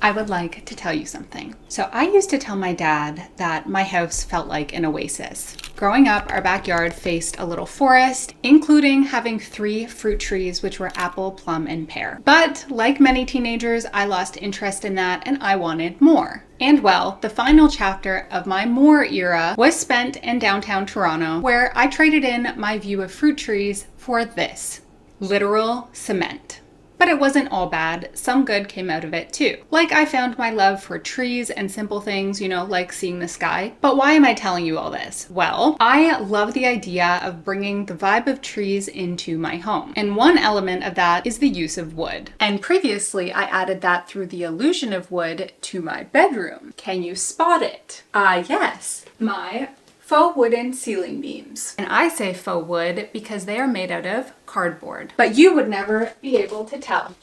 I would like to tell you something. So I used to tell my dad that my house felt like an oasis. Growing up, our backyard faced a little forest, including having 3 fruit trees, which were apple, plum, and pear. But like many teenagers, I lost interest in that and I wanted more. And well, the final chapter of my more era was spent in downtown Toronto, where I traded in my view of fruit trees for this: literal cement. But it wasn't all bad. Some good came out of it too. Like I found my love for trees and simple things, you know, like seeing the sky. But why am I telling you all this? Well, I love the idea of bringing the vibe of trees into my home. And one element of that is the use of wood. And previously I added that through the illusion of wood to my bedroom. Can you spot it? Yes, my faux wooden ceiling beams. And I say faux wood because they are made out of cardboard. But you would never be able to tell.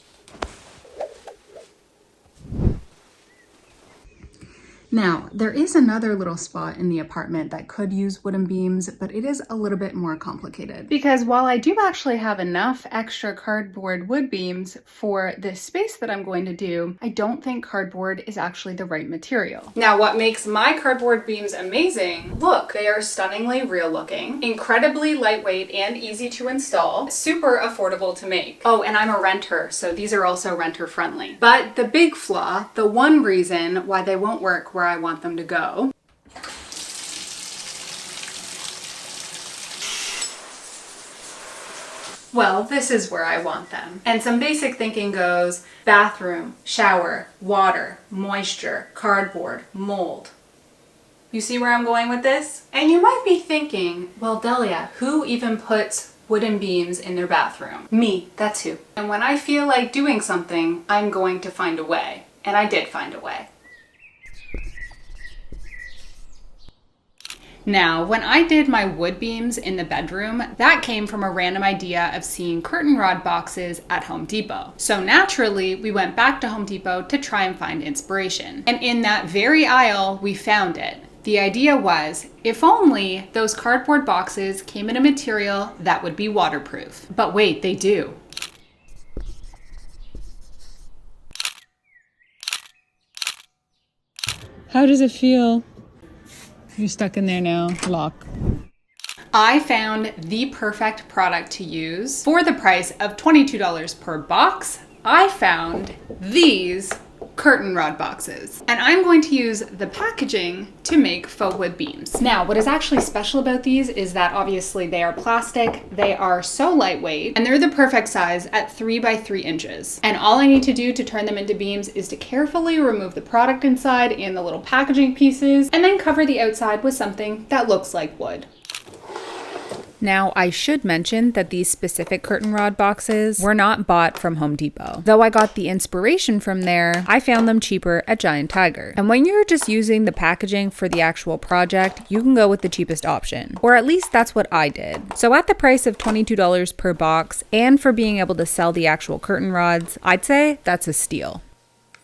Now, there is another little spot in the apartment that could use wooden beams, but it is a little bit more complicated. Because while I do actually have enough extra cardboard wood beams for this space that I'm going to do, I don't think cardboard is actually the right material. Now, what makes my cardboard beams amazing, look, they are stunningly real looking, incredibly lightweight and easy to install, super affordable to make. Oh, and I'm a renter, so these are also renter friendly. But the big flaw, the one reason why they won't work where I want them to go, well, this is where I want them. And some basic thinking goes: bathroom, shower, water, moisture, cardboard, mold. You see where I'm going with this? And you might be thinking, well, Delia, who even puts wooden beams in their bathroom? Me, that's who. And when I feel like doing something, I'm going to find a way. And I did find a way. Now, when I did my wood beams in the bedroom, that came from a random idea of seeing curtain rod boxes at Home Depot. So naturally, we went back to Home Depot to try and find inspiration. And in that very aisle, we found it. The idea was, if only those cardboard boxes came in a material that would be waterproof. But wait, they do. How does it feel? You're stuck in there now. Lock. I found the perfect product to use. For the price of $22 per box, I found these curtain rod boxes. And I'm going to use the packaging to make faux wood beams. Now, what is actually special about these is that obviously they are plastic, they are so lightweight, and they're the perfect size at 3 by 3 inches. And all I need to do to turn them into beams is to carefully remove the product inside and the little packaging pieces, and then cover the outside with something that looks like wood. Now, I should mention that these specific curtain rod boxes were not bought from Home Depot. Though I got the inspiration from there, I found them cheaper at Giant Tiger. And when you're just using the packaging for the actual project, you can go with the cheapest option. Or at least that's what I did. So at the price of $22 per box, and for being able to sell the actual curtain rods, I'd say that's a steal.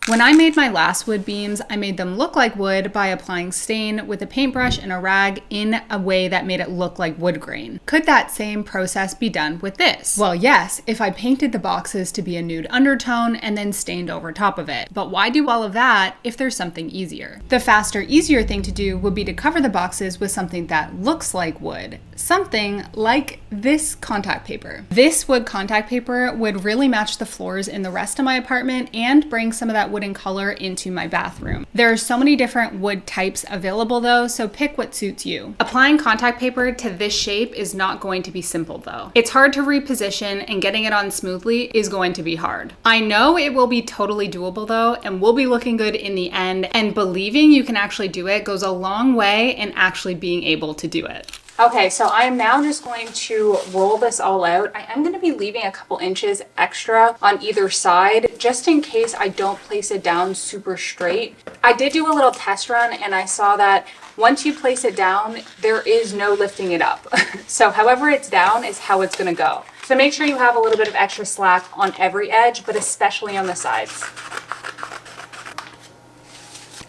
When I made my last wood beams, I made them look like wood by applying stain with a paintbrush and a rag in a way that made it look like wood grain. Could that same process be done with this? Well, yes, if I painted the boxes to be a nude undertone and then stained over top of it. But why do all of that if there's something easier? The faster, easier thing to do would be to cover the boxes with something that looks like wood. Something like this contact paper. This wood contact paper would really match the floors in the rest of my apartment and bring some of that wooden color into my bathroom. There are so many different wood types available though, so pick what suits you. Applying contact paper to this shape is not going to be simple though. It's hard to reposition, and getting it on smoothly is going to be hard. I know it will be totally doable though, and will be looking good in the end, and believing you can actually do it goes a long way in actually being able to do it. Okay, so I'm now just going to roll this all out. I am going to be leaving a couple inches extra on either side, just in case I don't place it down super straight. I did do a little test run and I saw that once you place it down, there is no lifting it up. So however it's down is how it's going to go. So make sure you have a little bit of extra slack on every edge, but especially on the sides.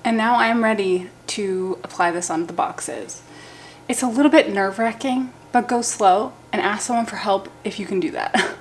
And now I'm ready to apply this onto the boxes. It's a little bit nerve-wracking, but go slow and ask someone for help if you can do that.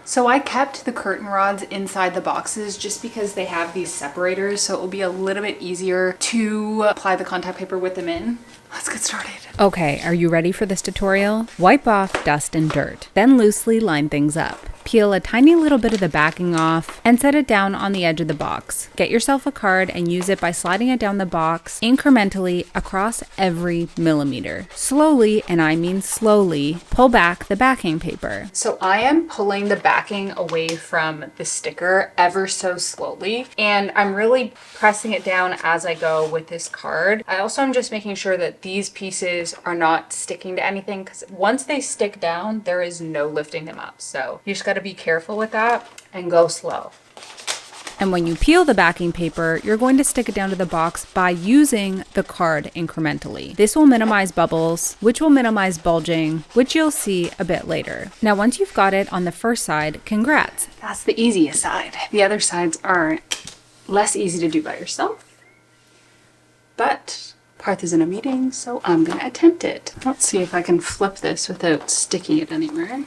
So I kept the curtain rods inside the boxes just because they have these separators, so it will be a little bit easier to apply the contact paper with them in. Let's get started. Okay, are you ready for this tutorial? Wipe off dust and dirt, then loosely line things up. Peel a tiny little bit of the backing off and set it down on the edge of the box. Get yourself a card and use it by sliding it down the box incrementally across every millimeter. Slowly, and I mean slowly, pull back the backing paper. So I am pulling the backing away from the sticker ever so slowly, and I'm really pressing it down as I go with this card. I also am just making sure that these pieces are not sticking to anything, because once they stick down, there is no lifting them up. So you just got to be careful with that and go slow. And when you peel the backing paper, you're going to stick it down to the box by using the card incrementally. This will minimize bubbles, which will minimize bulging, which you'll see a bit later. Now, once you've got it on the first side, congrats. That's the easiest side. The other sides are less easy to do by yourself, but Parth is in a meeting, so I'm gonna attempt it. Let's see if I can flip this without sticking it anywhere.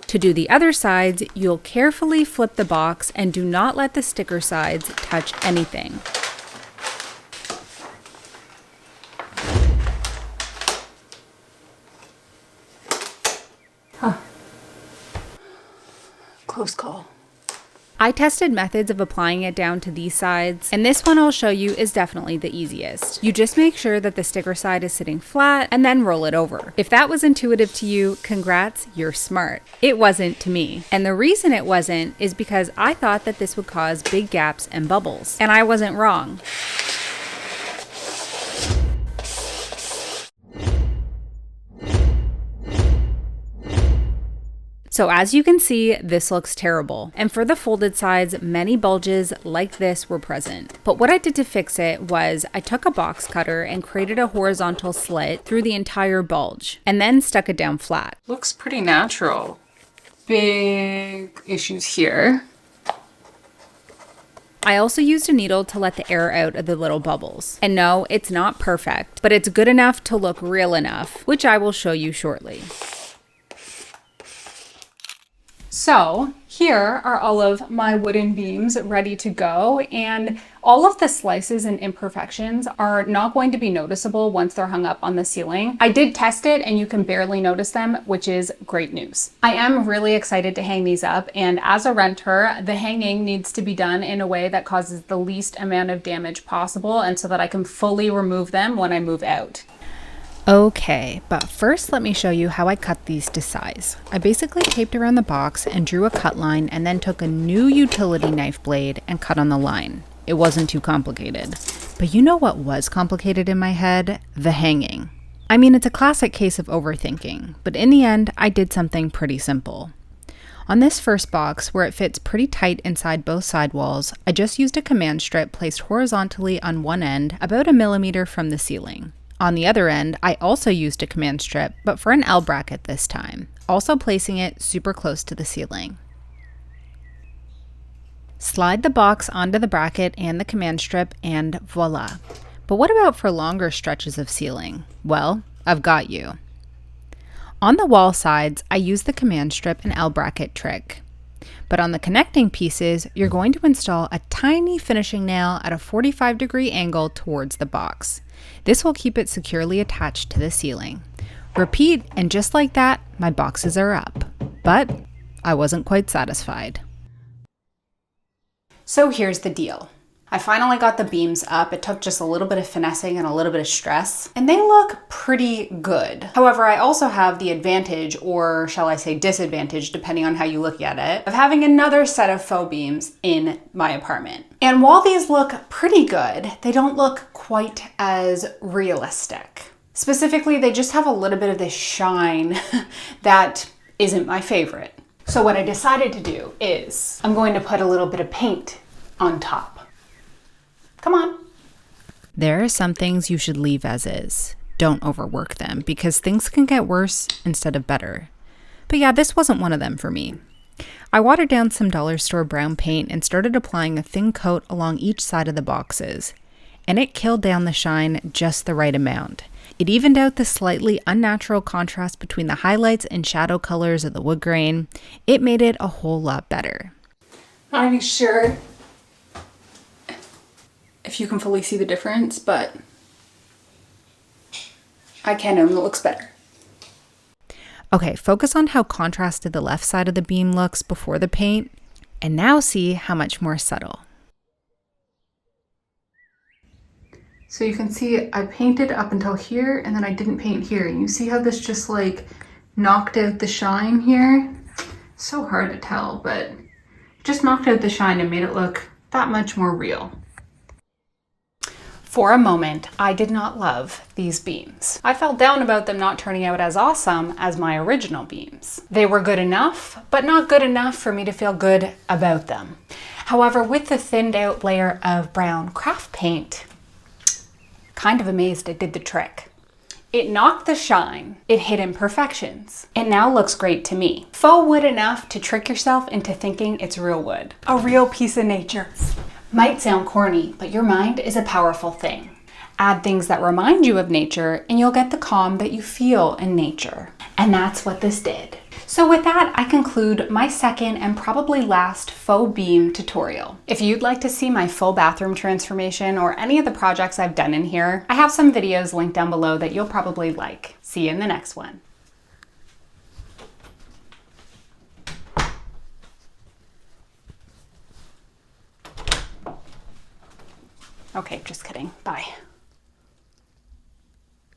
To do the other sides, you'll carefully flip the box and do not let the sticker sides touch anything. Close call. I tested methods of applying it down to these sides, and this one I'll show you is definitely the easiest. You just make sure that the sticker side is sitting flat and then roll it over. If that was intuitive to you, congrats, you're smart. It wasn't to me. And the reason it wasn't is because I thought that this would cause big gaps and bubbles. And I wasn't wrong. So as you can see, this looks terrible. And for the folded sides, many bulges like this were present. But what I did to fix it was I took a box cutter and created a horizontal slit through the entire bulge and then stuck it down flat. Looks pretty natural. Big issues here. I also used a needle to let the air out of the little bubbles. And no, it's not perfect, but it's good enough to look real enough, which I will show you shortly. So here are all of my wooden beams ready to go, and all of the slices and imperfections are not going to be noticeable once they're hung up on the ceiling. I did test it and you can barely notice them, which is great news. I am really excited to hang these up, and as a renter, the hanging needs to be done in a way that causes the least amount of damage possible, and so that I can fully remove them when I move out. Okay, but first let me show you how I cut these to size. I basically taped around the box and drew a cut line and then took a new utility knife blade and cut on the line. It wasn't too complicated. But you know what was complicated in my head? The hanging. I mean, it's a classic case of overthinking, but in the end, I did something pretty simple. On this first box, where it fits pretty tight inside both side walls, I just used a command strip placed horizontally on one end, about 1 millimeter from the ceiling. On the other end, I also used a command strip, but for an L bracket this time, also placing it super close to the ceiling. Slide the box onto the bracket and the command strip, and voila. But what about for longer stretches of ceiling? Well, I've got you. On the wall sides, I used the command strip and L bracket trick. But on the connecting pieces, you're going to install a tiny finishing nail at a 45-degree angle towards the box. This will keep it securely attached to the ceiling. Repeat, and just like that, my boxes are up. But I wasn't quite satisfied. So here's the deal. I finally got the beams up. It took just a little bit of finessing and a little bit of stress, and they look pretty good. However, I also have the advantage, or shall I say disadvantage, depending on how you look at it, of having another set of faux beams in my apartment. And while these look pretty good, they don't look quite as realistic. Specifically, they just have a little bit of this shine that isn't my favorite. So what I decided to do is I'm going to put a little bit of paint on top. Come on. There are some things you should leave as is. Don't overwork them, because things can get worse instead of better. But yeah, this wasn't one of them for me. I watered down some dollar store brown paint and started applying a thin coat along each side of the boxes. And it killed down the shine just the right amount. It evened out the slightly unnatural contrast between the highlights and shadow colors of the wood grain. It made it a whole lot better. Not even sure if you can fully see the difference, but I can, and it looks better. Okay, focus on how contrasted the left side of the beam looks before the paint, and now see how much more subtle. So you can see I painted up until here, and then I didn't paint here. And you see how this just like knocked out the shine here? So hard to tell, but it just knocked out the shine and made it look that much more real. For a moment, I did not love these beams. I felt down about them not turning out as awesome as my original beams. They were good enough, but not good enough for me to feel good about them. However, with the thinned out layer of brown craft paint, kind of amazed it did the trick. It knocked the shine, it hid imperfections. It now looks great to me. Faux wood enough to trick yourself into thinking it's real wood. A real piece of nature. Might sound corny, but your mind is a powerful thing. Add things that remind you of nature and you'll get the calm that you feel in nature. And that's what this did. So with that, I conclude my second and probably last faux beam tutorial. If you'd like to see my full bathroom transformation or any of the projects I've done in here, I have some videos linked down below that you'll probably like. See you in the next one. Okay, just kidding. Bye.